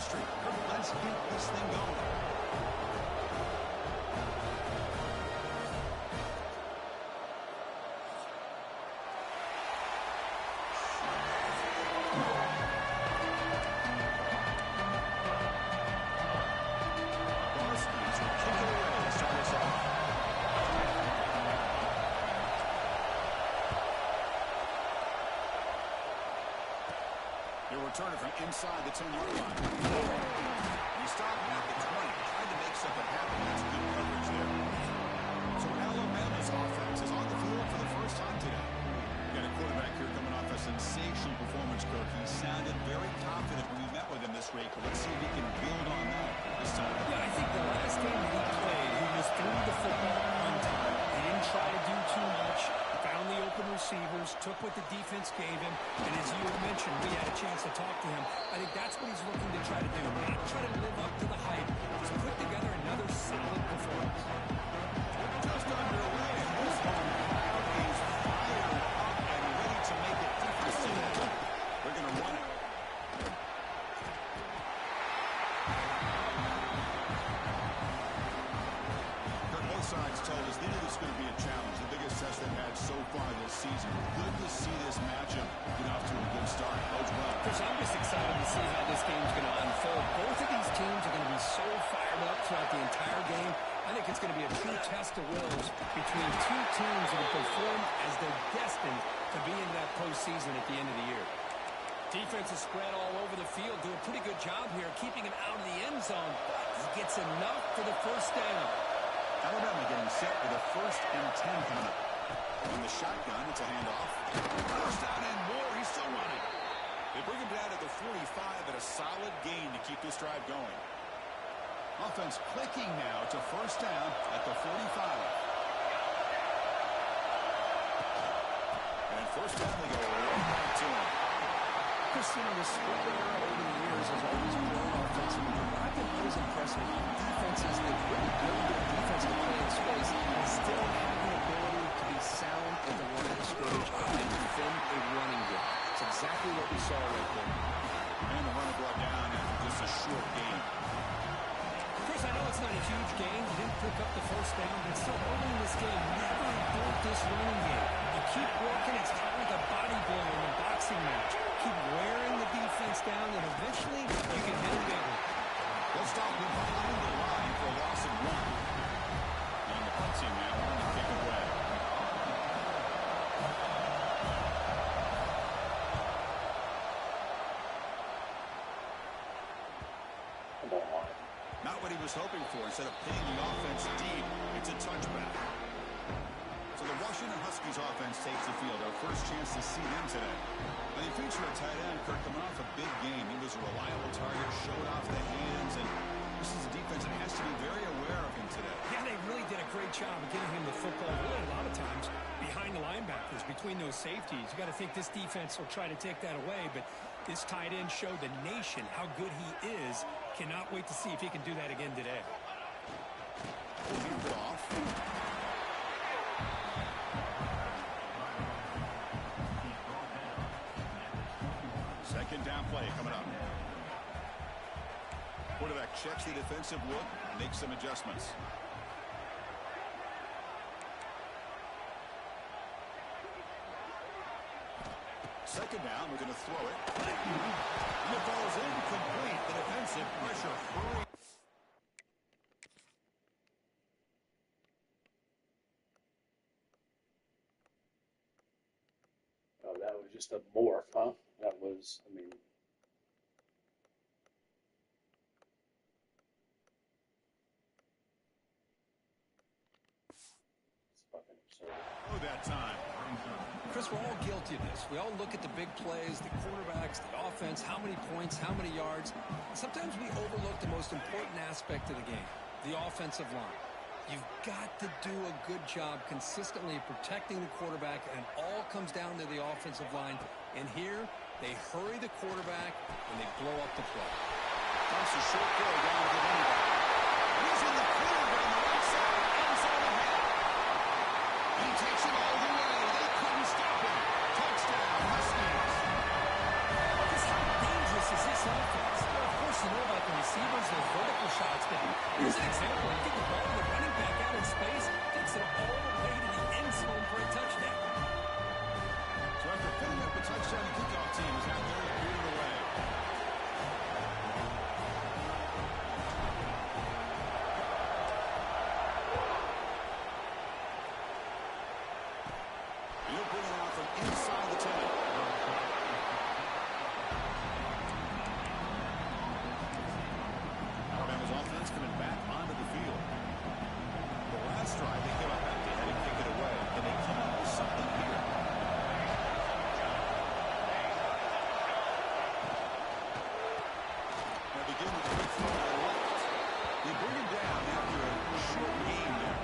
chemistry. Let's get this thing going. Returner from inside the 10-yard line. He stopped at the 20, tried to make something happen. That's good coverage there. So Alabama's offense is on the field for the first time today. We got a quarterback here coming off a sensational performance, Kirk. He sounded very confident when we met with him this week. But let's see if he can build on that this time. Yeah, I think the last game that he played, he was through the football on time. He didn't try to do too much. Found the open receivers, took what the defense gave him, and as you had mentioned, we had a chance to talk to him. I think that's what he's looking to try to do. Not try to live up to the hype, just put together another solid performance. Just underway, and this one is fired up and ready to make a difference today. They're going to run it. Both sides told us they knew this was going to be a challenge, the biggest test they've had so far this season. Good to see this matchup get off to a good start. Bodes well. Chris, I'm just excited to see how this game's going to unfold. Both of these teams are going to be so fired up throughout the entire game. I think it's going to be a true test of wills between two teams that have performed as they're destined to be in that postseason at the end of the year. Defense is spread all over the field, do a pretty good job here keeping him out of the end zone, but he gets enough for the first down. Alabama getting set for the 1st and 10 coming up. In the shotgun, it's a handoff. First down and more. He's still running. They bring him down at the 45 at a solid gain to keep this drive going. Offense clicking now to first down at the 45. And first down, they go right back to him. Christian, the spread era over the years has always grown offensively. I've been always impressed with defenses that really build their defensive play in space and still have the ability to be sound at the line of scrimmage and defend a running game. It's exactly what we saw right there. And the runner brought down after just a short gain. Chris, I know it's not a huge gain. You didn't pick up the first down, but it's so early in this game. Never built this running game. You keep working. It's kind of like a body blow in a boxing match. Keep wearing the defense down, and eventually you can hit them bigger. They'll stop him behind the line for a loss of 1. And the punt team now on to kick it away. Not what he was hoping for. Instead of paying the offense deep, it's a touchback. So the Washington Huskies offense takes the field. Our first chance to see them today. Now they feature a tight end, Kirk, coming off a big game. He was a reliable target, showed off the hands, and this is a defense that has to be very aware of him today. Yeah, they really did a great job of getting him the football, really a lot of times behind the linebackers, between those safeties. You got to think this defense will try to take that away, but this tight end showed the nation how good he is. Cannot wait to see if he can do that again today. Hand it off. Second down play coming up. Quarterback checks the defensive look, makes some adjustments. Second down, we're going to throw it. And it falls incomplete. The defensive pressure hurry. Oh, that was just a morph, huh? That was, I mean... It's fucking absurd. Oh, that time. Chris, we're all guilty of this. We all look at the big plays, the quarterbacks, the offense, how many points, how many yards. Sometimes we overlook the most important aspect of the game, the offensive line. You've got to do a good job consistently protecting the quarterback, and it all comes down to the offensive line. And here, they hurry the quarterback, and they blow up the play. That's a short throw down to the running back. Using the quarterback on the right side, ends on the head. He takes it all the way. They couldn't stop him. Touchdown, Huskies. Just how dangerous is this offense? Well, of course, you know about Here's an example. Get the ball to the running back out in space, takes it all the way to the end zone for a touchdown. So after filling up the touchdown, the kickoff team is out there and cleared away. He'll bring it out from inside the 10. Alabama's offense coming back onto the field. The last drive, they came up empty, had to kick it away, and they come up with something here. Now begin with a quick throw to the left. They bring him down after a short game there. I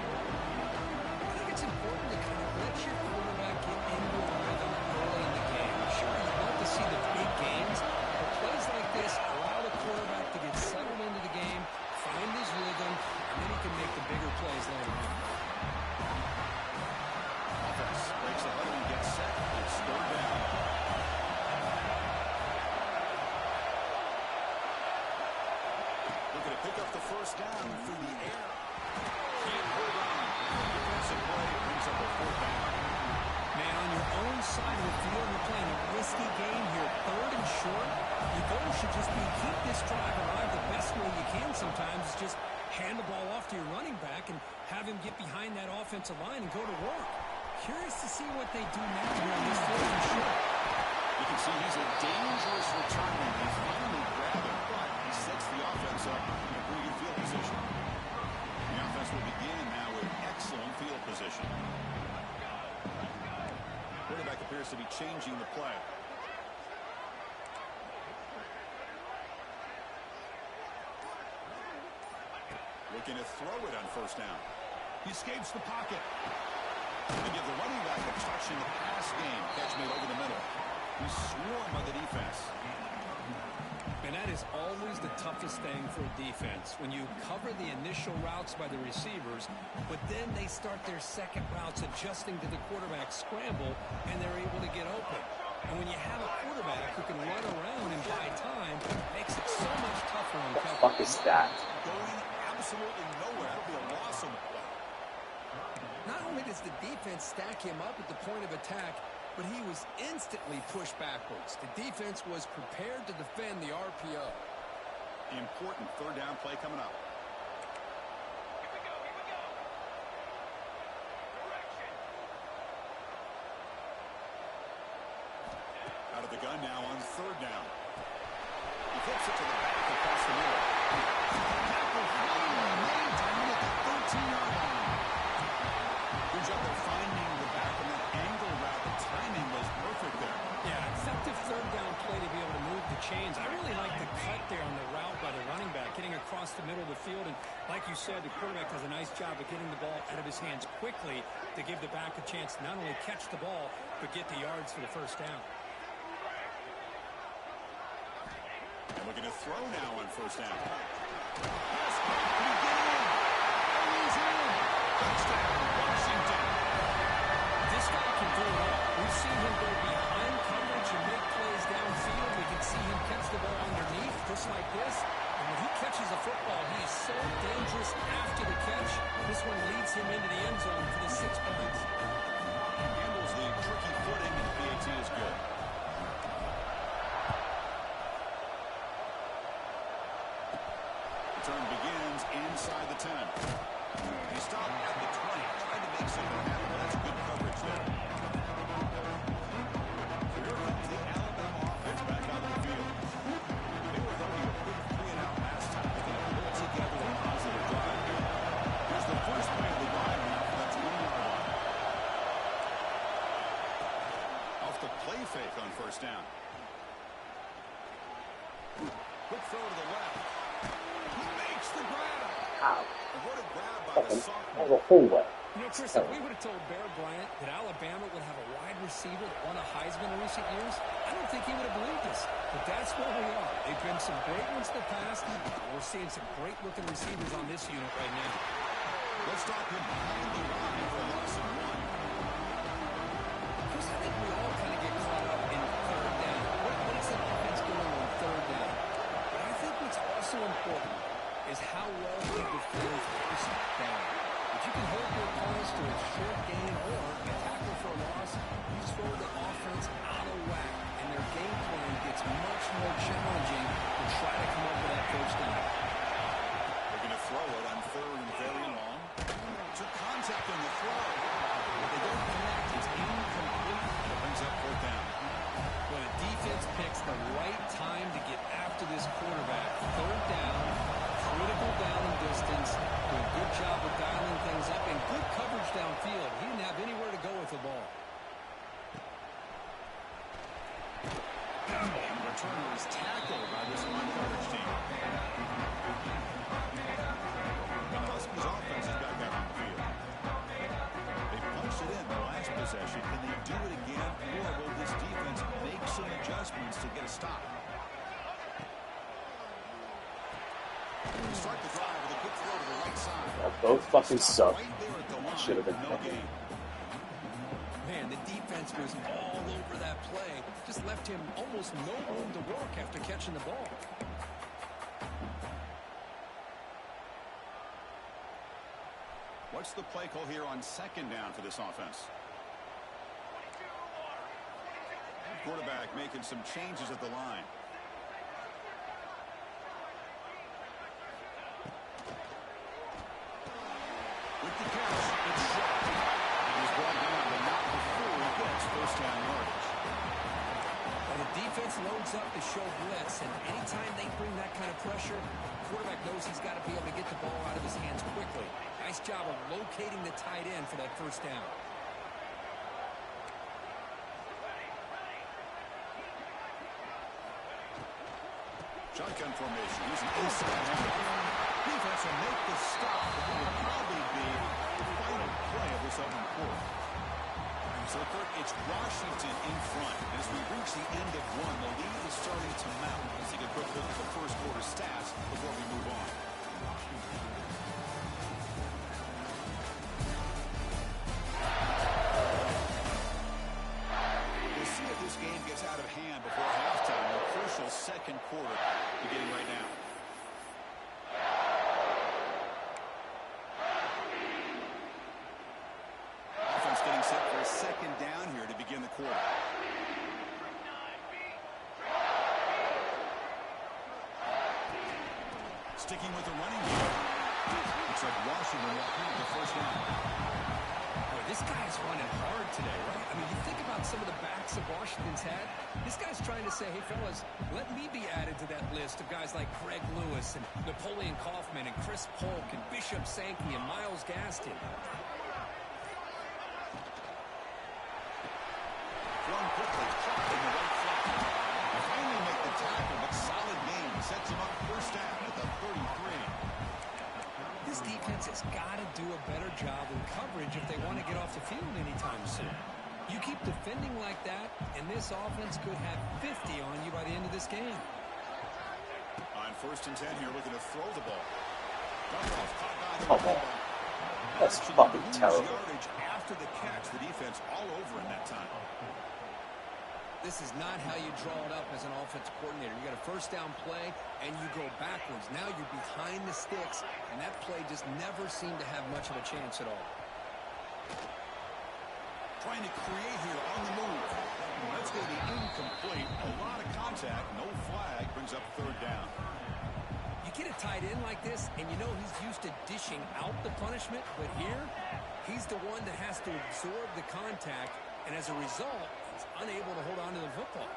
think it's important to kind of let your quarterback get into a rhythm early in the game. Sure, you want to see the big games, but plays like this allow the quarterback to get settled into the game, find his rhythm, and then he can make the bigger plays later on. Offense breaks the huddle and gets set. It's third down. Looking to pick up the first down through the air. Can't hold on. Defensive play brings up a fourth down. Man, on your own side of the field, you're playing a risky game here, third and short. Your goal should just be keep this drive alive the best way you can sometimes. Is just hand the ball off to your running back and have him get behind that offensive line and go to work. Curious to see what they do now here on this third and short. You can see he's a dangerous returner. They finally grab him, but he sets the offense up in a pretty good field position. The offense will begin now with excellent field position. Quarterback appears to be changing the play. Looking to throw it on first down. He escapes the pocket. They give the running back a touch in the pass game. Catch made over the middle. He's swarmed by the defense. And that is always the toughest thing for a defense, when you cover the initial routes by the receivers, but then they start their second routes adjusting to the quarterback's scramble, and they're able to get open. And when you have a quarterback who can run around and buy time, it makes it so much tougher on coverage. What the fuck is that? Going absolutely nowhere. That'll be a loss on the play. Not only does the defense stack him up at the point of attack, but he was instantly pushed backwards. The defense was prepared to defend the RPO. Important third down play coming up. Out of the gun now on third down. He flips it to the back across the middle. Tackle finally down at the 13-yard line. Good job of finding the back in that angle route. The timing was perfect there. Yeah, effective third down play to be able to move the chains. I really like the cut there on the route by the running back, getting across the middle of the field. And like you said, the quarterback does a nice job of getting the ball out of his hands quickly to give the back a chance to not only catch the ball, but get the yards for the first down. And looking to throw now on first down. Yes, begin. He's in. Touchdown, Washington. This guy can do it all. We've seen him go behind coverage and make plays downfield. We can see him catch the ball underneath, just like this. And when he catches a football, he is so dangerous after the catch. This one leads him into the end zone for the 6 points. Handles the tricky footing, and the PAT is good. Return begins inside the 10. He stopped at the 20, tried to make something happen. That's good coverage there. Here comes the Alabama offense back out of the field. They were throwing a quick 3-and-out last time. They're going to put together a positive drive here. Here's the first play of the drive now from the 20-yard line. Off the play fake on first down. Quick throw to the left. He makes the grab. Ow. And what a grab by the That sophomore. was a fullback. You know, Chris, if we would have told Bear Bryant that Alabama would have a wide receiver that won a Heisman in recent years, I don't think he would have believed us. But that's where we are. They've been some great ones in the past. We're seeing some great-looking receivers on this unit right now. Let's stop him behind the line for a loss of 1. Chris, I think we all kind of get caught up in third down. What makes an offense going on third down? But I think what's also important is how well you defend first down. If you can hold your opponents to a short gain or a tackle for a loss, you throw the offense out of whack, and their game plan gets much more challenging to try to come up with that first down. They're going to throw it on 3rd and very long. Took contact on the throw. But they don't connect. It's incomplete. It brings up 4th down. When a defense picks the right time to get after this quarterback, 3rd down, critical down and distance, do a good job of dialing things up, and good coverage downfield. He didn't have anywhere to go with the ball. And the returner is tackled by this line coverage team. The Huskies offense is back out on the field. They punched it in the last possession. Can they do it again, or will this defense make some adjustments to get a stop? Start the drive with a quick throw to the right side. Both fucking suck. Right there at the line. Should have been No fucking. gain. Man, the defense was all over that play. Just left him almost no room to work after catching the ball. What's the play call here on 2nd down for this offense? Quarterback making some changes at the line. With the catch, it's shot. He's brought down, but not before he gets 1st down yardage. Well, the defense loads up to show blitz, and anytime they bring that kind of pressure, the quarterback knows he's got to be able to get the ball out of his hands quickly. Nice job of locating the tight end for that 1st down. Shotgun formation using inside helmet. Defense will make the stop, but it will probably be the final play of this opening quarter. So, Kirk, it's Washington in front. As we reach the end of one, the lead is starting to mount. Let's take a quick look at the first quarter stats before we move on. We'll see if this game gets out of hand before halftime. The crucial 2nd quarter beginning right now. Offense getting set for a 2nd down here to begin the quarter. Sticking with the running game. Looks like Washington will have the 1st down. Boy, this guy's running hard today, right? I mean, you think about some of the backs that Washington's had. This guy's trying to say, hey, fellas, let me be added to that list of guys like Greg Lewis and Napoleon Kaufman and Chris Polk and Bishop Sankey and Myles Gaston. Thrown quickly, caught in the right flank. They finally make the tackle, but solid gain sets him up 1st down at the 33. This defense has got to do a better job in coverage if they want to get off the field anytime soon. You keep defending like that, and this offense could have 50 on you by the end of this game. On 1st and 10 here, looking to throw the ball. Come on. That's fucking terrible. Yardage after the catch, the defense all over in that time. This is not how you draw it up as an offensive coordinator. You got a 1st down play, and you go backwards. Now you're behind the sticks, and that play just never seemed to have much of a chance at all. Trying to create here on the move. That's going to be incomplete. A lot of contact, no flag, brings up 3rd down. You get a tight end like this, and you know he's used to dishing out the punishment, but here, he's the one that has to absorb the contact, and as a result, he's unable to hold on to the football.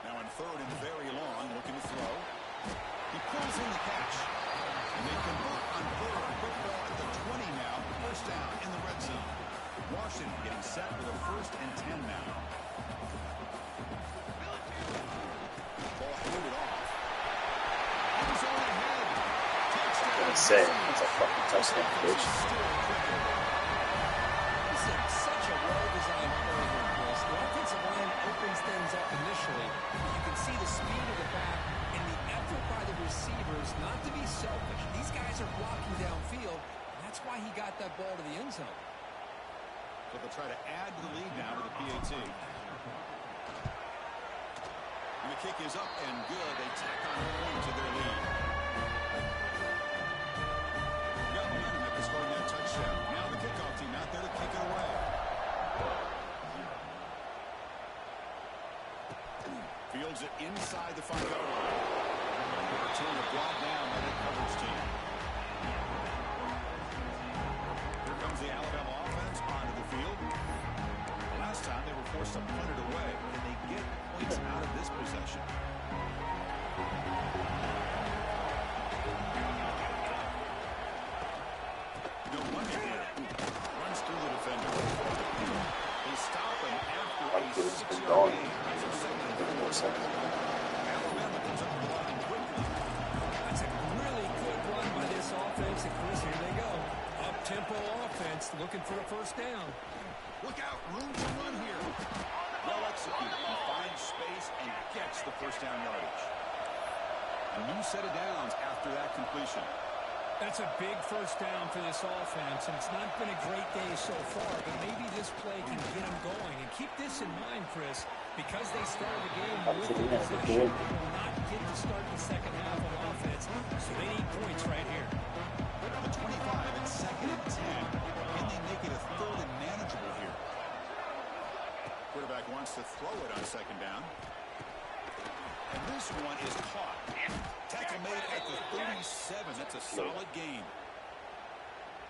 Now on 3rd and very long, looking to throw. He pulls in the catch. And they convert on 3rd. Quick ball at the 20 now. 1st down in the red zone. Washington getting set for the 1st and 10 now. Ball handed off. He's on ahead. Touchdown. I'm gonna say, it's a fucking touchdown, bitch. This is such a well-designed play here, Chris. The offensive line opens things up initially. You can see the speed of the back and the effort by the receivers not to be selfish. These guys are blocking down why he got that ball to the end zone. So they'll try to add to the lead now to the PAT. And the kick is up and good. They tack on a point to their lead. Got momentum after scoring that touchdown. Now the kickoff team out there to kick it away. Fields it inside the 5-yard line. Return to brought down by the coverage team. Here comes the Alabama offense onto the field. Last time they were forced to punt it away, and they get points out of this possession. No money here. Runs through the defender. They stop him after a 6-yard gain. Alabama comes up the line quickly. That's a really good run by this offense. And Chris, here they go. Up-tempo offense looking for a first down. Look out, room to run here. Well executed. He finds space and gets the first down yardage. A new set of downs after that completion. That's a big first down for this offense, and it's not been a great day so far, but maybe this play can get them going. And keep this in mind, Chris, because they started the game with the possession, they will not get to start the second half on offense, so they need points right here. The 25 and 2nd and 10. Can they make it a third and manageable here? Quarterback wants to throw it on 2nd down. And this one is caught. Tackle made at the 37. That's a solid gain.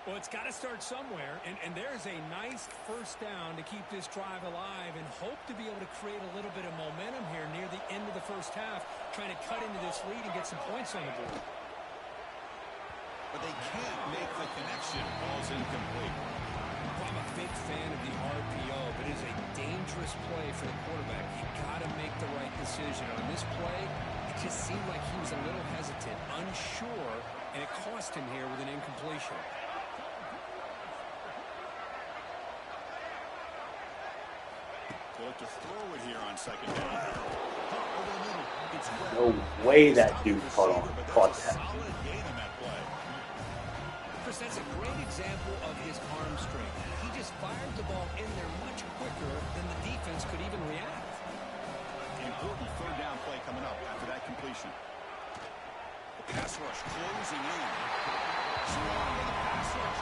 Well, it's got to start somewhere, and there's a nice first down to keep this drive alive and hope to be able to create a little bit of momentum here near the end of the first half, trying to cut into this lead and get some points on the board. But they can't make the connection. Ball's incomplete. I'm a big fan of the RPO, but it is a dangerous play for the quarterback. You got to make the right decision. On this play, it just seemed like he was a little hesitant, unsure, and it cost him here with an incompletion. They look to throw it here on 2nd down. Over the middle. It's No way that dude caught that. Solid gain on that play. Chris, that's a great example of his arm strength. He just fired the ball in there much quicker than the defense could even react. Important 3rd down play coming up after that completion. The pass rush closing in. Strong with the pass rush.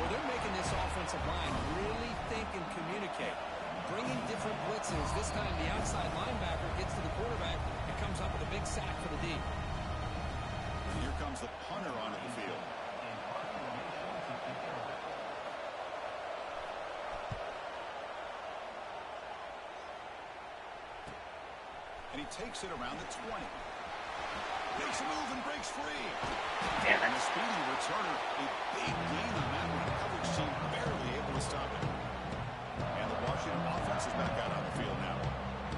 Well, they're making this offensive line really think and communicate. Bringing different blitzes. This time the outside linebacker gets to the quarterback and comes up with a big sack for the D. And here comes the punter onto the field. And he takes it around the 20. Makes a move and breaks free. Damn And it. a speedy returner. A big gain on that one. The coverage team barely able to stop it. And the Washington offense is back out on the field now.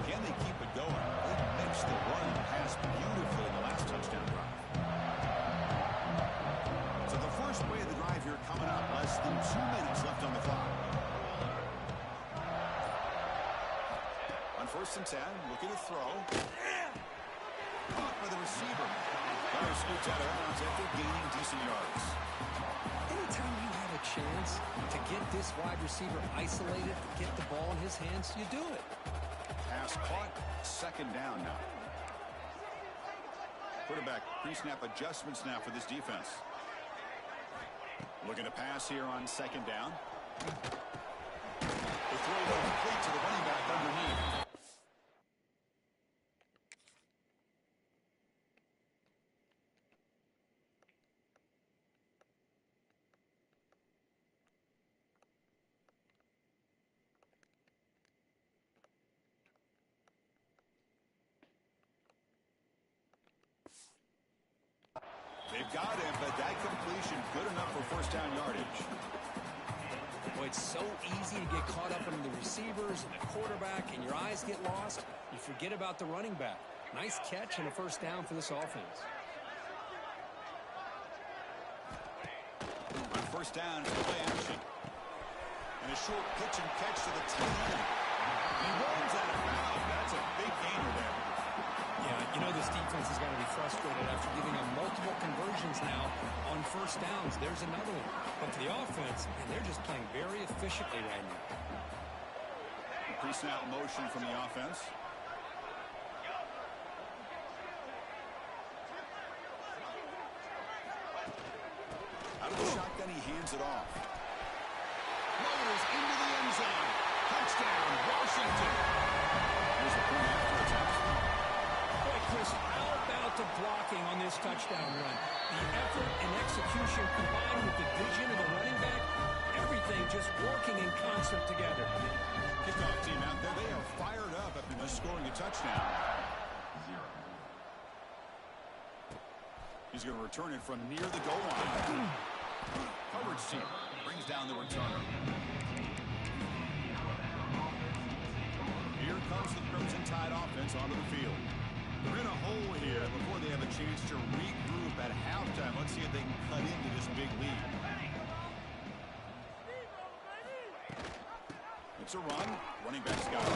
Can they keep it going? They mixed the run and pass beautifully in the last touchdown drive. So the first play of the drive here coming up. Less than 2 minutes left on the clock. On 1st and 10, looking to throw. Caught by the receiver. Fire scoots out of bounds after gaining decent yards. Anytime you have a chance to get this wide receiver isolated, get the ball in his hands, you do it. Pass caught. 2nd down now. Quarterback pre-snap adjustments now for this defense. Looking to pass here on 2nd down. The throw complete to the running back underneath. They've got him, but that completion good enough for first down yardage. Boy, it's so easy to get caught up in the receivers and the quarterback, and your eyes get lost. You forget about the running back. Nice catch and a first down for this offense. On 1st down, it's play action. And a short pitch and catch to the tight end. He runs out of bounds. That's a big gainer there. Yeah, you know this defense has got to be frustrated after giving them multiple conversions now on 1st first downs, there's another one. But for the offense, and they're just playing very efficiently right now. Pre-snap motion from the offense. Out of the shotgun, he hands it off. Floaters into the end zone. Touchdown, Washington. Here's the point after attempt. Boy, Chris, how about the blocking on this touchdown run? The effort and execution combined with the vision of the running back, everything just working in concert together. Kickoff team out there, they are fired up after just scoring a touchdown. He's going to return it from near the goal line. Coverage team brings down the returner. Here comes the Crimson Tide offense onto the field. They're in a hole here before they have a chance to regroup at halftime. Let's see if they can cut into this big lead. It's a run. Running back's got it.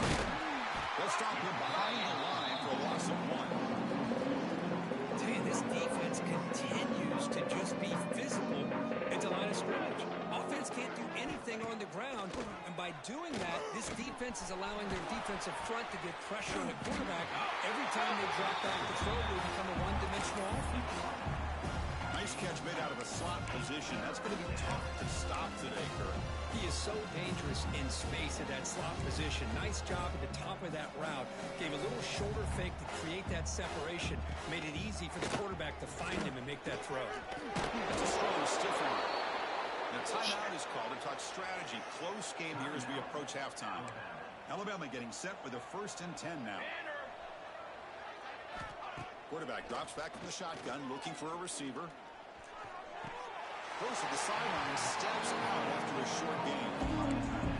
They'll stop him behind the line for a loss of 1. Tell you, this defense continues to just be visible at the line of scrimmage. Offense can't do anything on the ground, and by doing that, this defense is allowing their defensive front to get pressure on the quarterback. Every time they drop back the throw, they become a one-dimensional offense. Nice catch made out of a slot position. That's going to be tough to stop today, Kurt. He is so dangerous in space at that slot position. Nice job at the top of that route. Gave a little shoulder fake to create that separation. Made it easy for the quarterback to find him and make that throw. That's a strong, stiff one. Now, timeout is called to talk strategy. Close game here as we approach halftime. Alabama getting set for the 1st and 10 now. Quarterback drops back from the shotgun, looking for a receiver. Goes to the sideline, steps out after a short game.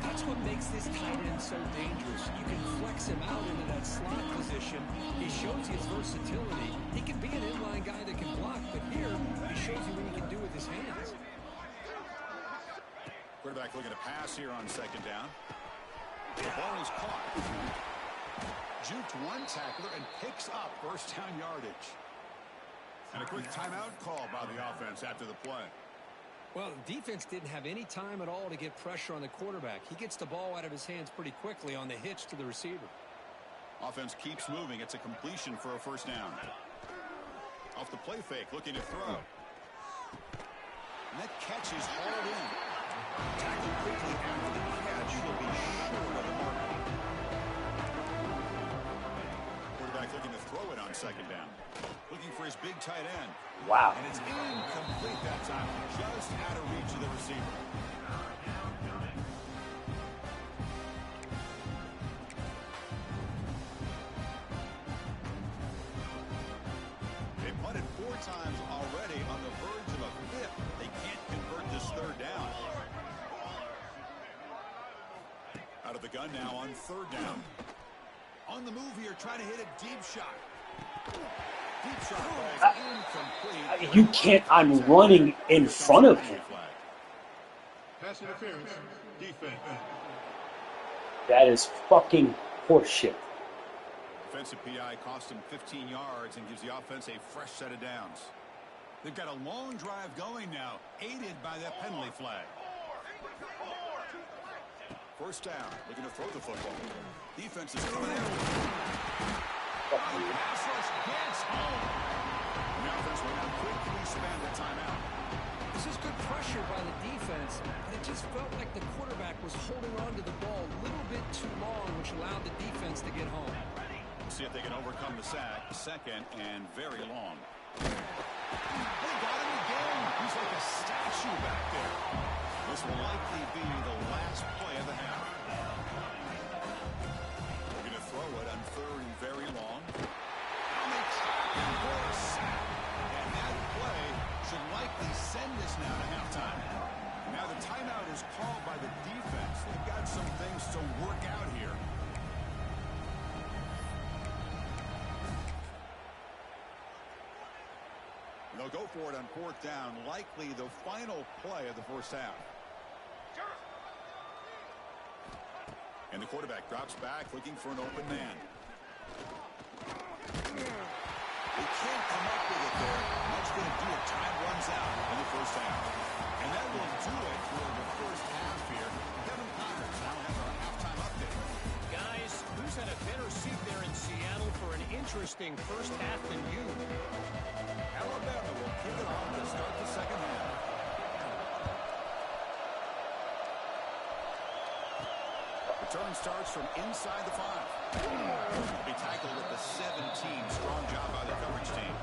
That's what makes this tight end so dangerous. You can flex him out into that slot position. He shows his versatility. He can be an inline guy that can block, but here he shows you what he can do with his hands. Quarterback looking to pass here on 2nd down. The ball is caught. Juked one tackler and picks up 1st down yardage. And a quick timeout call by the offense after the play. Well, defense didn't have any time at all to get pressure on the quarterback. He gets the ball out of his hands pretty quickly on the hitch to the receiver. Offense keeps moving. It's a completion for a 1st down. Off the play fake, looking to throw. And that catch is hauled in. Tackled quickly after the catch. He'll be short of the mark. Quarterback looking to throw it on 2nd down. Looking for his big tight end. Wow. And it's incomplete that time. Just out of reach of the receiver. They punted 4 times already on the verge of a 5th. They can't convert this 3rd down. Out of the gun now on 3rd down. On the move here, trying to hit a deep shot. Deep shot ball incomplete. You can't. I'm running in front of him. Pass interference. Defense. That is fucking horseshit. Offensive PI cost him 15 yards and gives the offense a fresh set of downs. They've got a long drive going now, aided by that penalty flag. 1st down, looking to throw the football. Defense is coming out. Pass rush gets home. And the offense will now quickly span the timeout. This is good pressure by the defense, but it just felt like the quarterback was holding on to the ball a little bit too long, which allowed the defense to get home. See if they can overcome the sack. 2nd and very long. They got him again. He's like a statue back there. This will likely be the last play of the half. They're going to throw it on 3rd and very long. And they trap him for a sack. And that play should likely send this now to halftime. Now the timeout is called by the defense. They've got some things to work out here. They'll go for it on 4th down, likely the final play of the 1st half. And the quarterback drops back, looking for an open man. They can't come up with it there. And that's going to do it. Time runs out in the 1st half. interesting first half than you. Alabama will kick it off to start the second half. Return starts from inside the 5. He tackled at the 17. Strong job by the coverage team.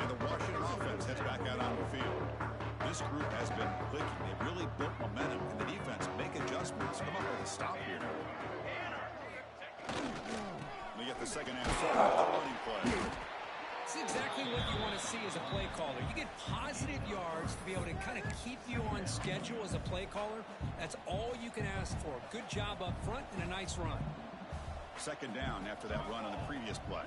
And the Washington offense heads back out on the field. This group has been clicking. They've really built momentum. Can the defense make adjustments? Come up with a stop here. We get the second half running play. It's exactly what you want to see as a play caller. You get positive yards to be able to kind of keep you on schedule as a play caller. That's all you can ask for. Good job up front and a nice run. Second down after that run on the previous play.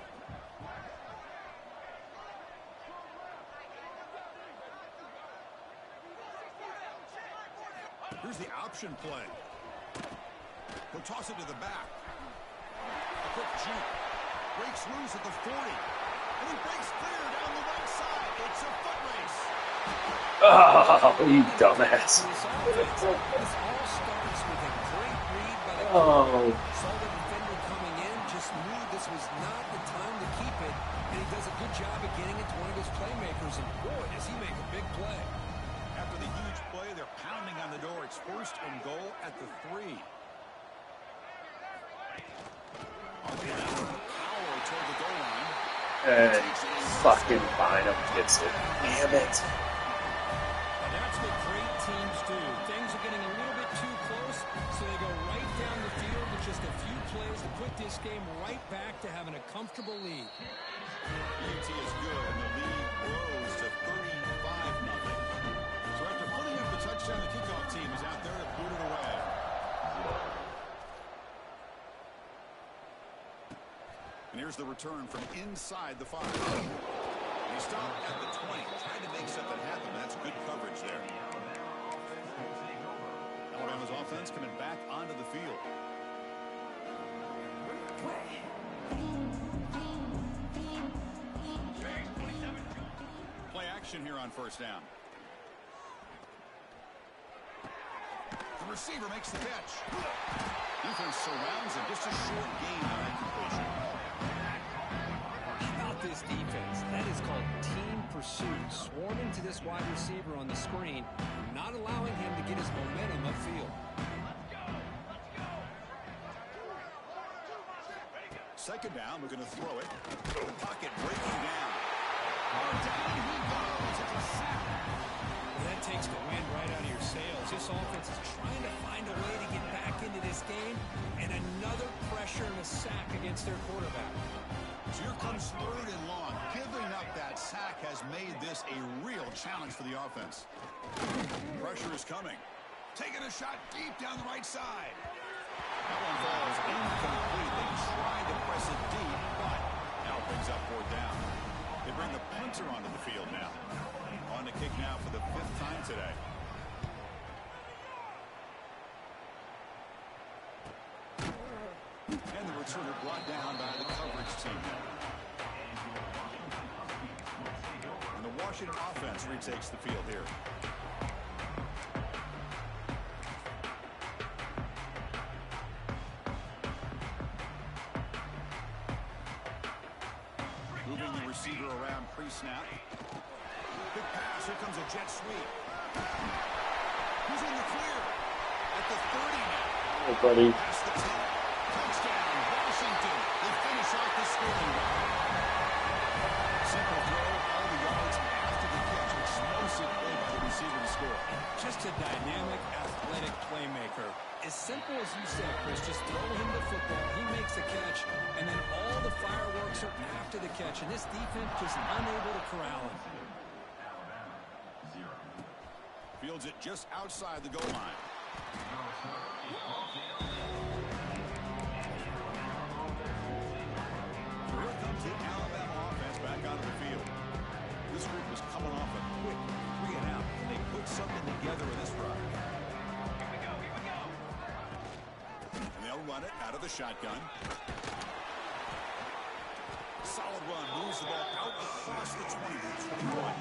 Here's the option play. He'll toss it to the back. A quick juke. Breaks loose at the 40. And he breaks clear down the right side. It's a foot race. Oh, you dumbass. This all starts with a great read by the saw the defender coming in, just knew this was not the time to keep it, and he does a good job of getting it to one of his playmakers, and boy, does he make a big play. After the huge play, they're pounding on the door. It's 1st and goal at the 3. On the power toward the goal line. Fucking Bynum gets it. Damn it. And that's what great teams do. Things are getting a little bit too close, so they go right down the field with just a few plays to put this game right back to having a comfortable lead. ET is good, and the lead grows to 35-0. So after putting up the touchdown. The kickoff team is out there to boot it away. And here's the return from inside the 5. He stopped at the 20, trying to make something happen. That's good coverage there. Alabama's offense coming back onto the field. Play action here on first down. The receiver makes the catch. Defense surrounds him. Just a short gain on that completion. How about this defense? That is called team pursuit. Swarming to this wide receiver on the screen, not allowing him to get his momentum upfield. Second down, we're going to throw it. The pocket breaking down. Down he goes. It's a sack. That takes the wind right out of your sails. This offense is trying to find a way to get back into this game, and another pressure and a sack against their quarterback. So here comes 3rd and long. Giving up that sack has made this a real challenge for the offense. Pressure is coming. Taking a shot deep down the right side. That one falls incomplete. They tried to press it deep, but now brings up 4th down. They bring the punter onto the field now. On to kick now for the 5th time today. And the returner brought down by the coverage team now. And the Washington offense retakes the field here. Moving the receiver around pre-snap. Big pass. Here comes a jet sweep. Who's in the clear? At the 30 now. Oh, buddy. Past the 10. Touchdown, Washington. They finish off the scoring drive. Simple throw, all the yards after the catch. Explosive play by the receiver to score. Just a dynamic, athletic playmaker. As simple as you said, Chris, just throw him the football, he makes the catch, and then all the fireworks are after the catch, and this defense just unable to corral him. Fields it just outside the goal line. Here comes the Alabama offense back onto the field. This group was coming off a quick 3 and out. They put something together in this drive. Here we go. And they'll run it out of the shotgun. Solid run, moves the ball out across the 20 to 21.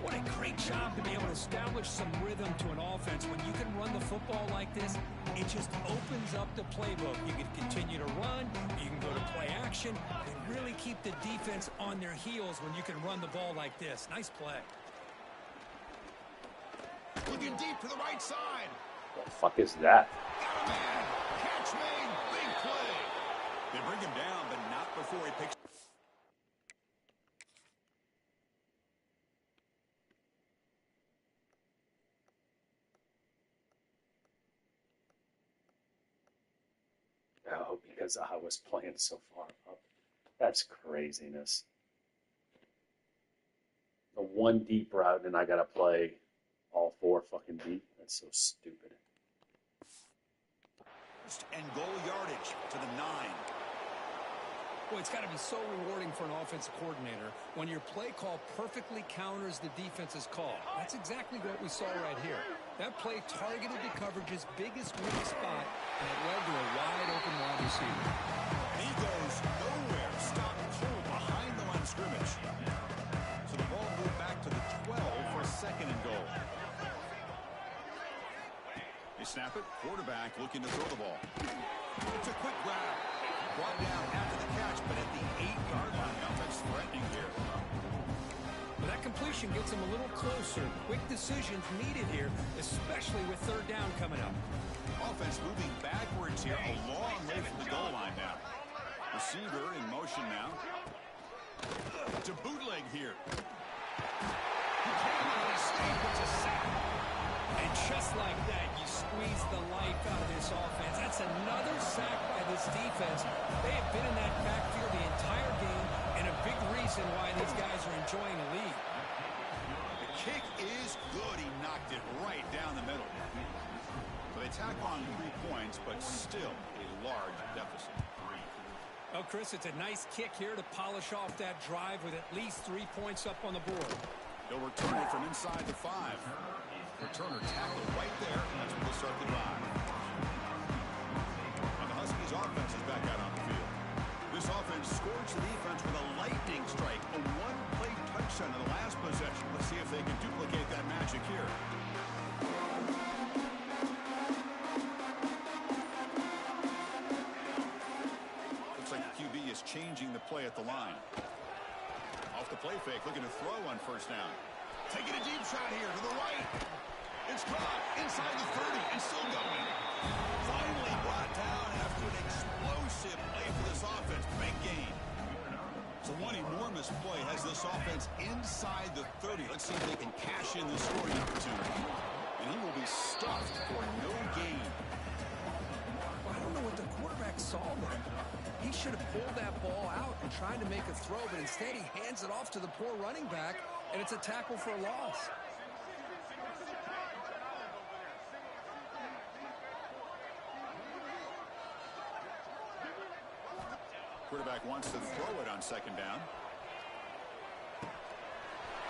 What a great job to be able to establish some rhythm to an offense. When you can run the football like this, it just opens up the playbook. You can continue to run, you can go to play action, and really keep the defense on their heels when you can run the ball like this. Nice play. Looking deep to the right side. What the fuck is that? Got a man. Catch made. Big play. They bring him down, but not before he picks. Oh, because I was playing so far up. That's craziness. The one deep route, and I gotta play all 4 fucking deep. That's so stupid. And goal yardage to the 9. Well, it's got to be so rewarding for an offensive coordinator when your play call perfectly counters the defense's call. That's exactly what we saw right here. That play targeted the coverage's biggest weak spot, and it led to a wide-open wide receiver. He goes nowhere. Stop cold behind the line of scrimmage. So the ball moved back to the 12 for a 2nd and goal. They snap it. Quarterback looking to throw the ball. It's a quick grab. Brought down after the catch, but at the 8-yard line. The offense threatening here. Well, that completion gets him a little closer. Quick decisions needed here, especially with 3rd down coming up. Offense moving backwards here, a long way from the goal line now. Receiver in motion now. To bootleg here. He came out of his state, gets a sack. And just like that, you squeeze the life out of this offense. That's another sack by this defense. They have been in that backfield the entire game, and a big reason why these guys are enjoying a lead. The kick is good. He knocked it right down the middle. So they tack on 3 points, but still a large deficit. Oh, Chris, it's a nice kick here to polish off that drive with at least 3 points up on the board. He'll return it from inside the 5. Returner tackled right there. That's where they'll start the drive. And the Huskies offense is back out on the field. This offense scorched the defense with a lightning strike, a one-play touchdown in the last possession. Let's see if they can duplicate that magic here. Looks like the QB is changing the play at the line. Off the play fake, looking to throw on first down. Taking a deep shot here to the right. It's caught inside the 30 and still going. Finally brought down after an explosive play for this offense. Big gain. So one enormous play has this offense inside the 30. Let's see if they can cash in this scoring opportunity. And he will be stuffed for no gain. Well, I don't know what the quarterback saw there. He should have pulled that ball out and tried to make a throw, but instead he hands it off to the poor running back, and it's a tackle for a loss. Quarterback wants to throw it on second down.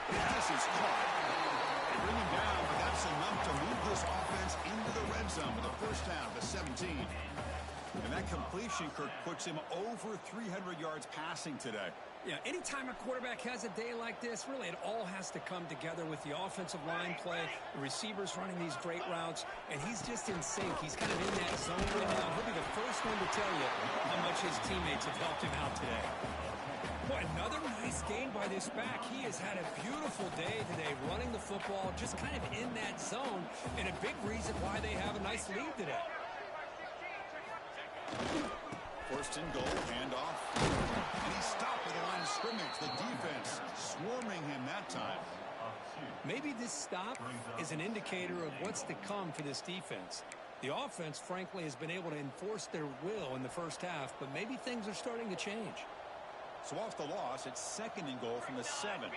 This is caught. They bring him down, but that's enough to move this offense into the red zone with a first down to 17. And that completion, Kirk, puts him over 300 yards passing today. Yeah, anytime a quarterback has a day like this, really it all has to come together with the offensive line play, the receivers running these great routes, and he's just in sync. He's kind of in that zone right now. He'll be the first one to tell you how much his teammates have helped him out today. Boy, another nice gain by this back. He has had a beautiful day today running the football, just kind of in that zone, and a big reason why they have a nice lead today. First and goal, handoff. And he's stopped at the line of scrimmage. The defense swarming him that time. Maybe this stop is an indicator of what's to come for this defense. The offense, frankly, has been able to enforce their will in the first half, but maybe things are starting to change. So off the loss, it's second and goal from the 7.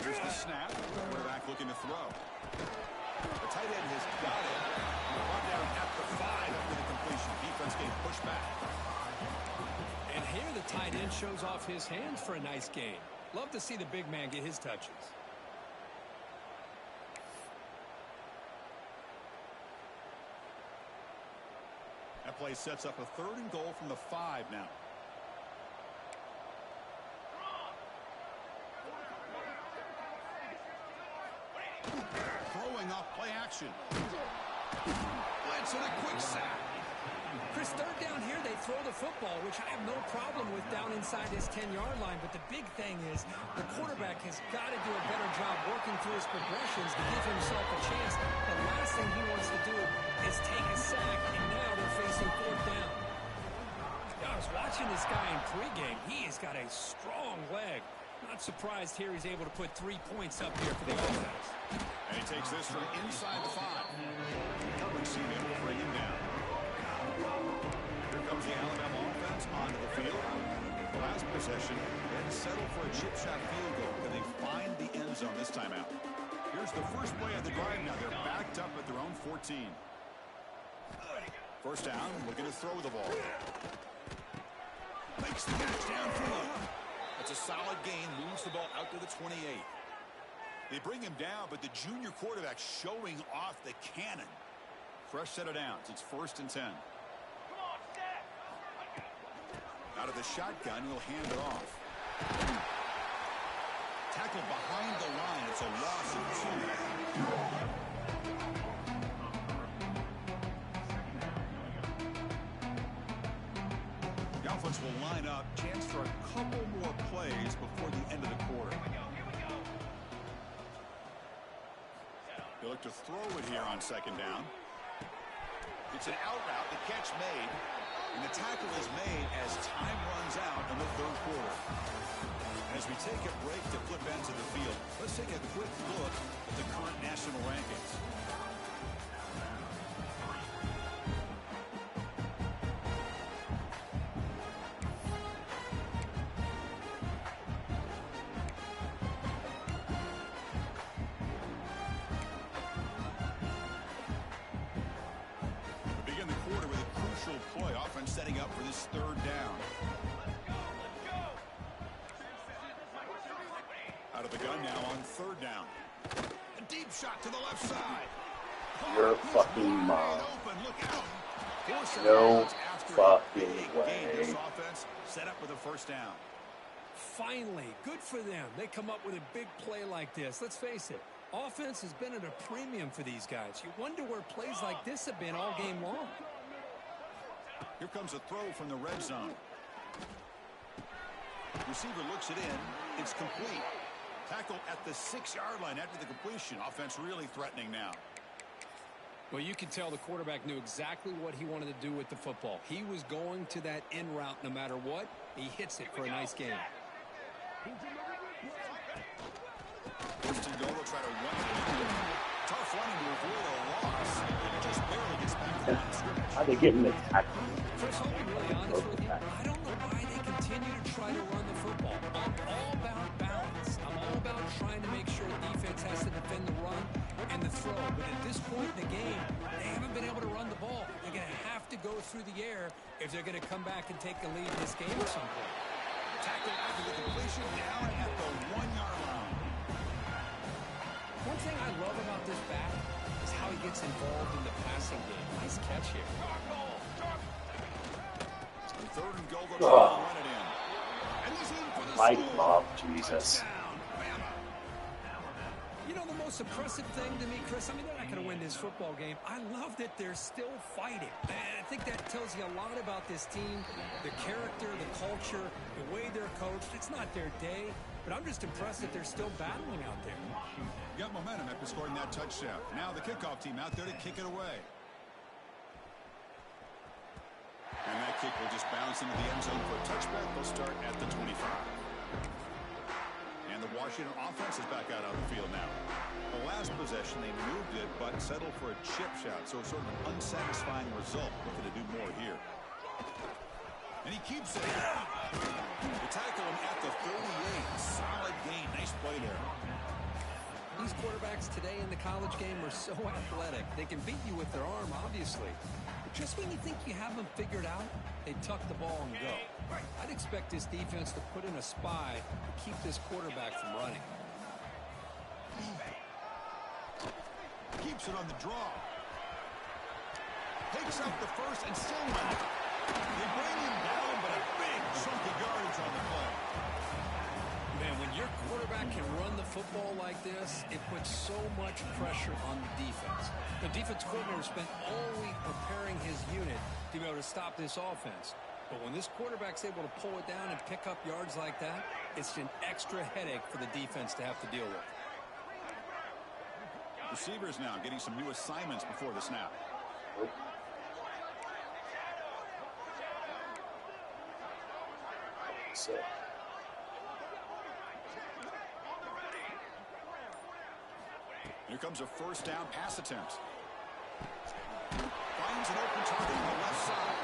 Here's the snap. Quarterback looking to throw. The tight end has got it. Brought down at the 5 after the completion. Defense getting pushed back. And here the tight end shows off his hands for a nice gain. Love to see the big man get his touches. That play sets up a third and goal from the 5 now. Throwing off play action. Blitz and a quick sack. Chris, third down here, they throw the football, which I have no problem with down inside his 10-yard line. But the big thing is the quarterback has got to do a better job working through his progressions to give himself a chance. The last thing he wants to do is take a sack, and now they're facing fourth down. I was watching this guy in pregame. He has got a strong leg. Not surprised here he's able to put 3 points up here for the offense. And he takes this from inside the 5. Coverage team able to bring him down. Here comes the Alabama offense onto the field. The last possession, they had to settle for a chip shot field goal. Can they find the end zone this time out? Here's the first play of the drive now. They're backed up at their own 14. First down, looking to throw the ball. Makes the catch downfield. That's a solid gain, moves the ball out to the 28. They bring him down, but the junior quarterback showing off the cannon. Fresh set of downs. It's first and 10. Out of the shotgun, he'll hand it off. Tackled behind the line. It's a loss of 2. The offense will line up. Chance for a couple more plays before the end of the quarter. They look to throw it here on second down. It's an out route. The catch made. And the tackle is made as time runs out in the third quarter. As we take a break to flip ends of the field, let's take a quick look at the current national rankings. begin the quarter with a crucial play. Offense setting up for this third down. Out of the gun now on third down. A deep shot to the left side. You're fucking mom. Look out. No fucking way. This offense set up with a first down. Finally, good for them. They come up with a big play like this. Let's face it, offense has been at a premium for these guys. You wonder where plays like this have been all game long. Here comes a throw from the red zone. Receiver looks it in. It's complete. Tackle at the 6-yard line after the completion. Offense really threatening now. Well, you can tell the quarterback knew exactly what he wanted to do with the football. He was going to that in route no matter what. He hits it for a nice gain. First and goal, they'll try to run it. Tough running to avoid a loss. It just barely gets back to the line of scrimmage. How they getting attacked? Chris, I'll be really honest with you. I don't know why they continue to try to run the football. I'm all about balance. I'm all about trying to make sure defense has to defend the run and the throw. But at this point in the game, they haven't been able to run the ball. They're going to have to go through the air if they're going to come back and take a lead in this game at some point. Tackle after the completion down at the 1-yard line. One thing I love about this back is how he gets involved in the passing game. Nice catch here. And third and goal, they'll try to run it in. And he's in for the Mike score. Bob, Jesus. Touchdown, Bama. You know the most impressive thing to me, Chris, I mean, they're not going to win this football game. I love that they're still fighting. And I think that tells you a lot about this team, the character, the culture, the way they're coached. It's not their day, but I'm just impressed that they're still battling out there. Got momentum after scoring that touchdown. Now the kickoff team out there to kick it away. And that kick will just bounce into the end zone for a touchback. They'll start at the 25. And the Washington offense is back out on the field now. The last possession, they moved it, but settled for a chip shot. So sort of an unsatisfying result. Looking to do more here. And he keeps it. They tackle him at the 38. Solid gain. Nice play there. These quarterbacks today in the college game are so athletic. They can beat you with their arm, obviously. But just when you think you have them figured out, they tuck the ball and go. I'd expect this defense to put in a spy to keep this quarterback from running. Keeps it on the draw. Takes out the first and still running. They bring him down, but a big chunk of yardage on the play. Man, when your quarterback can run the football like this, it puts so much pressure on the defense. The defense coordinator spent all week preparing his unit to be able to stop this offense. But when this quarterback's able to pull it down and pick up yards like that, it's an extra headache for the defense to have to deal with. Receivers now getting some new assignments before the snap. So, Here comes a first down pass attempt. Finds an open target on the left side.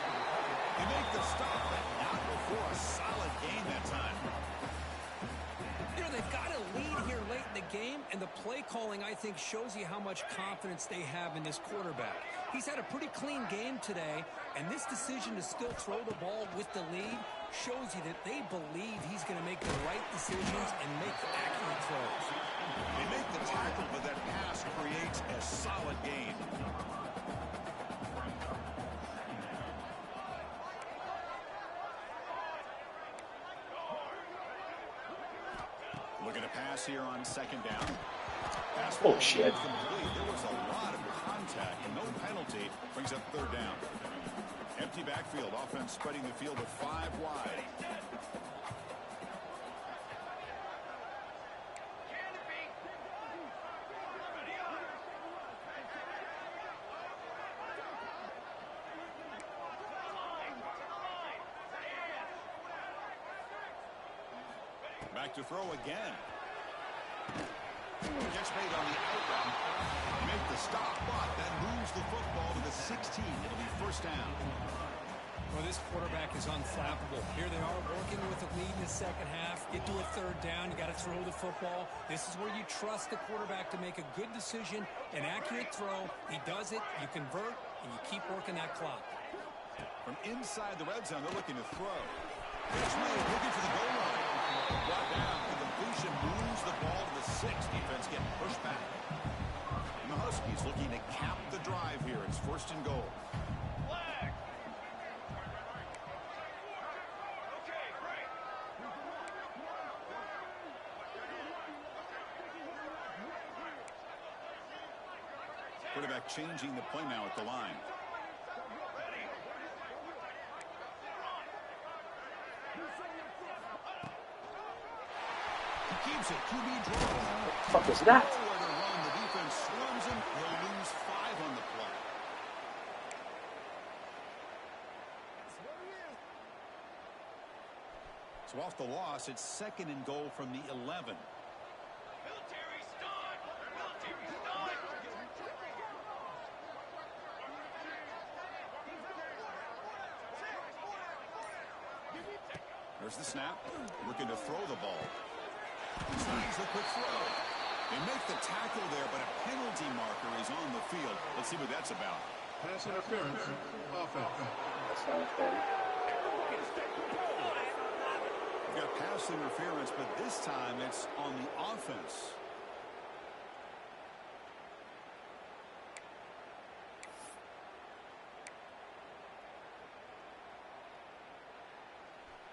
They make the stop, but not before a solid gain that time. You know, they've got a lead here late in the game, and the play calling, I think, shows you how much confidence they have in this quarterback. He's had a pretty clean game today, and this decision to still throw the ball with the lead shows you that they believe he's going to make the right decisions and make accurate throws. They make the tackle, but that pass creates a solid gain. Looking to pass here on second down. Pass oh shit. complete. There was a lot of contact. No penalty. Brings up third down. Empty backfield. Offense spreading the field with 5 wide. Back to throw again. Gets made on the out route. Make the stop, but that moves the football to the 16. It'll be first down. Well, this quarterback is unflappable. Here they are working with a lead in the second half. Get to a third down. You got to throw the football. This is where you trust the quarterback to make a good decision, an accurate throw. He does it. You convert. and you keep working that clock. From inside the red zone, they're looking to throw. Pitch made, looking for the goal line. Brought down, the completion moves the ball to the 6. Defense getting pushed back. And the Huskies looking to cap the drive here. It's 1st and goal. Quarterback changing the play now at the line. He keeps it. QB draw. What the fuck is that? The defense swarms him. They'll lose 5 on the play. So off the loss, it's 2nd and goal from the 11. There's the snap. Looking to throw the ball. Signs the quick throw. They make the tackle there, but a penalty marker is on the field. Let's see what that's about. Pass interference. Offense. That's not fair. We've got pass interference, but this time it's on the offense.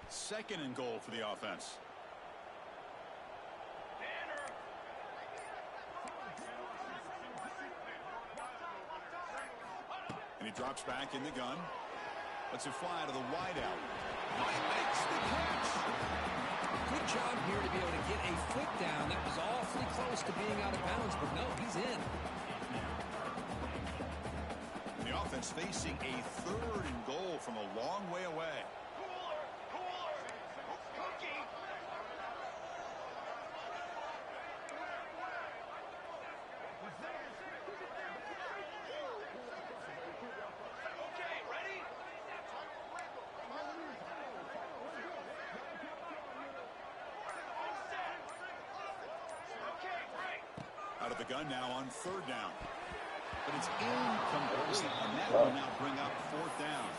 Second and goal for the offense. And he drops back in the gun. Lets it fly to the wideout. Makes the catch. Good job here to be able to get a foot down. That was awfully close to being out of bounds, but no, he's in. And the offense facing a 3rd and goal from a long way away. Out of the gun now on 3rd down. But it's incomplete, and that will now bring up 4th down.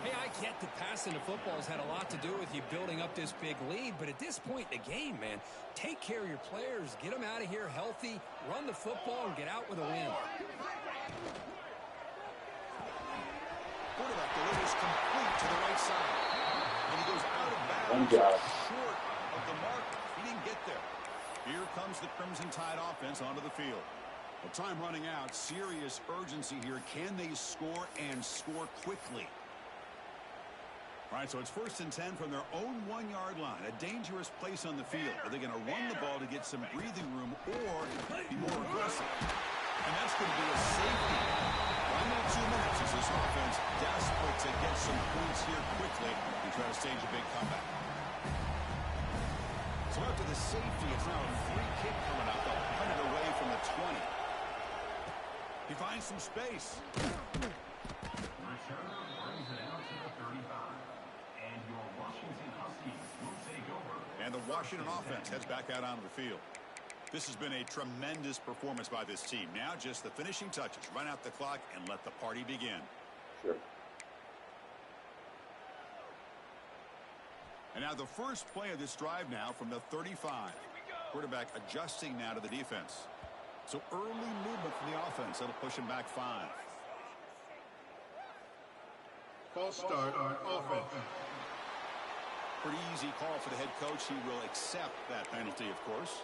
Hey, I get that passing the football has had a lot to do with you building up this big lead, but at this point in the game, man, take care of your players, get them out of here healthy, run the football, and get out with a win. Quarterback delivers complete to the right side. And he goes out of bounds short of the mark. He didn't get there. Here comes the Crimson Tide offense onto the field. Well, time running out. Serious urgency here. Can they score and score quickly? All right, so it's 1st and 10 from their own 1-yard line. A dangerous place on the field. Are they going to run the ball to get some breathing room or be more aggressive? And that's going to be a safety. Under 2 minutes as this offense desperate to get some points here quickly and try to stage a big comeback. So after the safety, it's now a free kick coming up. They'll punt it away from the 20. He finds some space. Returner brings it out to the 35. And your Washington Huskies will take over. And the Washington offense heads back out onto the field. This has been a tremendous performance by this team. Now just the finishing touches. Run out the clock and let the party begin. Sure. And now the first play of this drive now from the 35. Quarterback adjusting now to the defense. So early movement from the offense. That'll push him back 5. False start on offense. Pretty easy call for the head coach. He will accept that penalty, of course.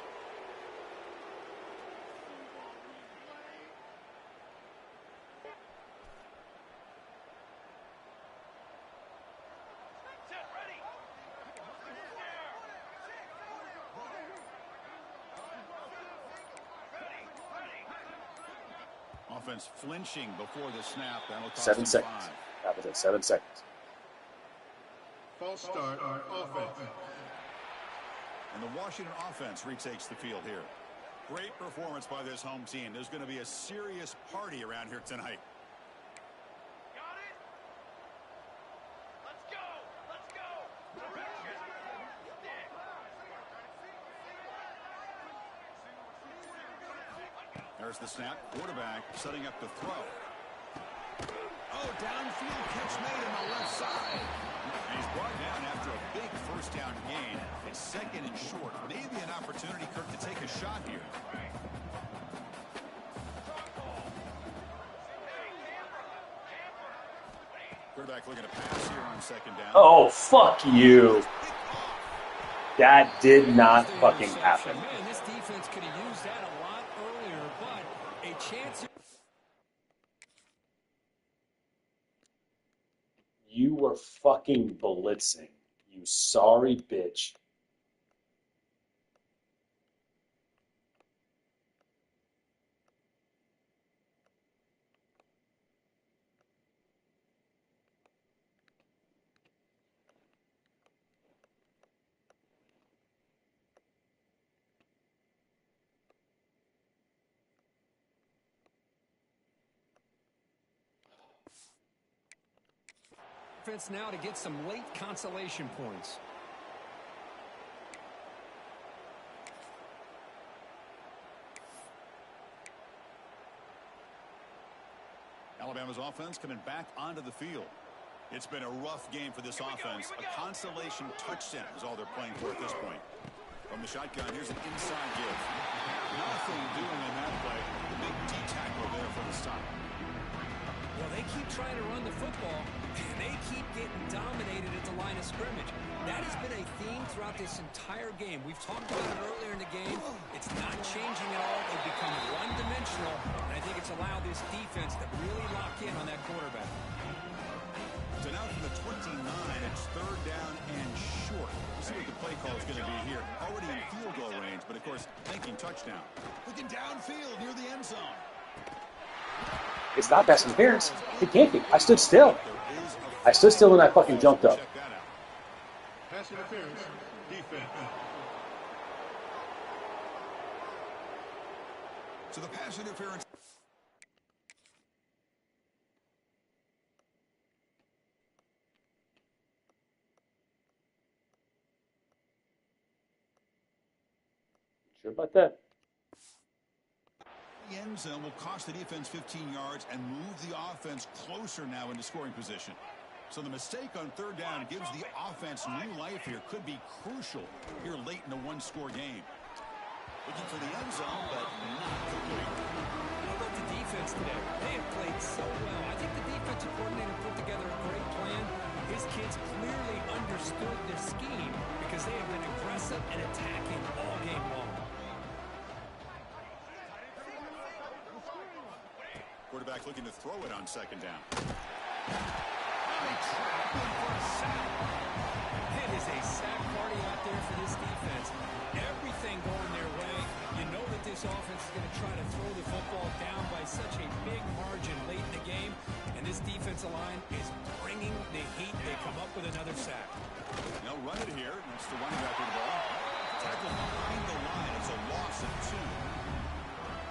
Offense flinching before the snap. That'll cost 7 him seconds. 5. That was it. 7 seconds. False start on offense. And the Washington offense retakes the field here. Great performance by this home team. There's going to be a serious party around here tonight. Got it? Let's go! Let's go! Direction! There's the snap. Quarterback setting up the throw. downfield catch made on the left side. And he's brought down after a big first down gain. It's second and short. Maybe an opportunity, Kirk, to take a shot here. Quarterback looking to pass here on second down. Oh, fuck you. That did not fucking happen. Man, this defense could have used that a lot earlier, but a chance. You were fucking blitzing. You sorry bitch. Defense now to get some late consolation points. Alabama's offense coming back onto the field. It's been a rough game for this offense. A consolation touchdown is all they're playing for at this point. From the shotgun, here's an inside give. Nothing doing in that play. The big D tackle there for the stop. Well, they keep trying to run the football, and they keep getting dominated at the line of scrimmage. That has been a theme throughout this entire game. We've talked about it earlier in the game. It's not changing at all. They've become one-dimensional, and I think it's allowed this defense to really lock in on that quarterback. So now from the 29, it's third down and short. We'll see what the play call is going to be here. Already in field goal range, but of course, thinking touchdown. Looking downfield near the end zone. It's not pass interference. It can't be. I stood still. I stood still and I fucking jumped up. Pass interference. Defense. So the pass interference. Sure about that? The end zone will cost the defense 15 yards and move the offense closer now into scoring position. So the mistake on third down gives the offense new life here. Could be crucial here late in a one-score game. Looking for the end zone, but not complete. How about the defense today? They have played so well. I think the defensive coordinator put together a great plan. His kids clearly understood their scheme because they have been aggressive and attacking all game long. Quarterback looking to throw it on second down. It is a sack party out there for this defense. Everything going their way. You know that this offense is going to try to throw the football down by such a big margin late in the game. And this defensive line is bringing the heat. They come up with another sack. Now run it here. That's the running back with the ball. Tackle behind the line. It's a loss of 2.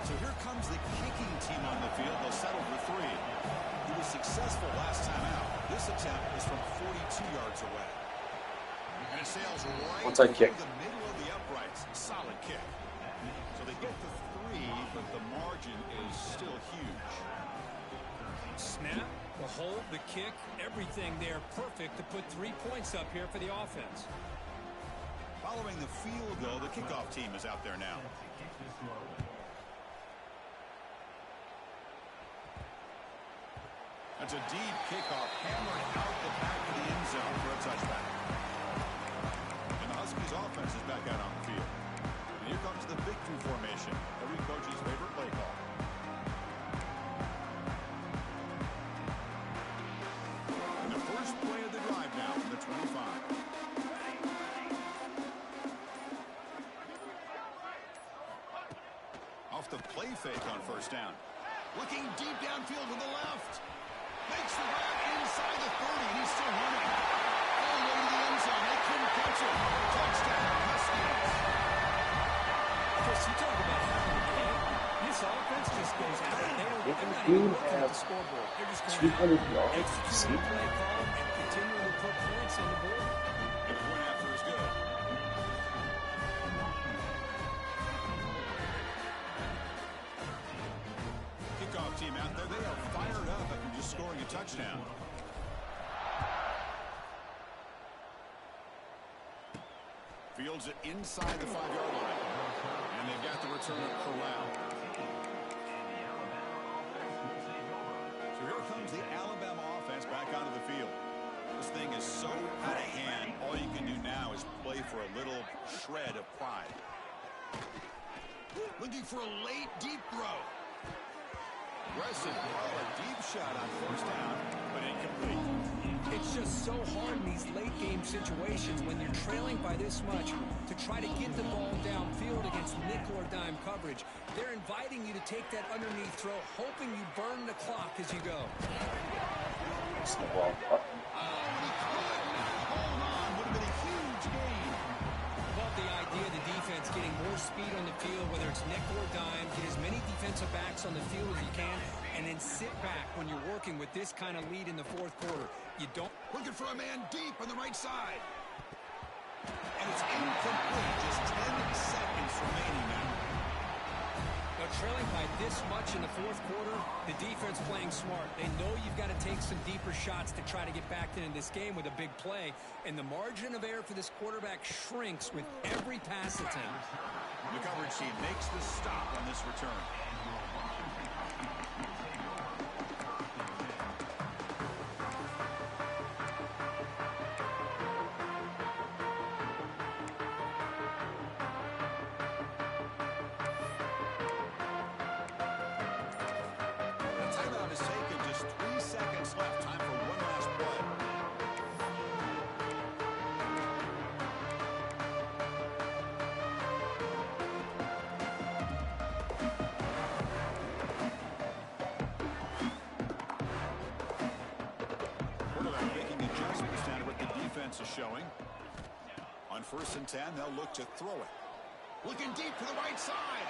So here comes the kicking team on the field. They'll settle for 3. He was successful last time out. This attempt is from 42 yards away. And it sails right Onside kick. through the middle of the uprights. Solid kick. So they get the 3, but the margin is still huge. Snap, the hold, the kick, everything there perfect to put 3 points up here for the offense. Following the field goal, the kickoff team is out there now. That's a deep kickoff, hammered out the back of the end zone for a touchback. And the Huskies offense is back out on the field. And here comes the victory formation, every coach's favorite play call. And the first play of the drive now from the 25. Off the play fake on first down. Looking deep downfield to the left. Makes the grab inside the 30, and he's still running. All the way to the end zone. They couldn't catch it. Touchdown, Huskies. Chris, you talk about having a game. This offense just goes out. They're not We even looking at have the scoreboard. They're just going 200 to yards. execute the play call and continue to put points on the board. The point after is good. Kickoff team out there. They are fired up after just scoring a touchdown. touchdown. Fields it inside the 5-yard line. And they've got the return corralled. So here comes the Alabama offense back onto the field. This thing is so out of hand, all you can do now is play for a little shred of pride. Looking for a late, deep throw. Aggressive throw, a deep shot on first down, but incomplete. It's just so hard in these late-game situations when you're trailing by this much to try to get the ball downfield against nickel or dime coverage. They're inviting you to take that underneath throw, hoping you burn the clock as you go. It's the ball. Oh, and he could not hold on. Would have been a huge gain. Love the idea of the defense getting more speed on the field, whether it's nickel or dime, get as many defensive backs on the field as you can, and then sit back when you're working with this kind of lead in the fourth quarter. You don't... Looking for a man deep on the right side. And it's incomplete. Just 10 seconds remaining now. Now, trailing by this much in the fourth quarter, the defense playing smart. They know you've got to take some deeper shots to try to get back into this game with a big play, and the margin of error for this quarterback shrinks with every pass attempt. The coverage team makes the stop on this return. Timeout is taken. Just 3 seconds left. Time for one last play. Quarterback making adjustments down to what the defense is showing. On 1st and 10, they'll look to throw it. Looking deep to the right side.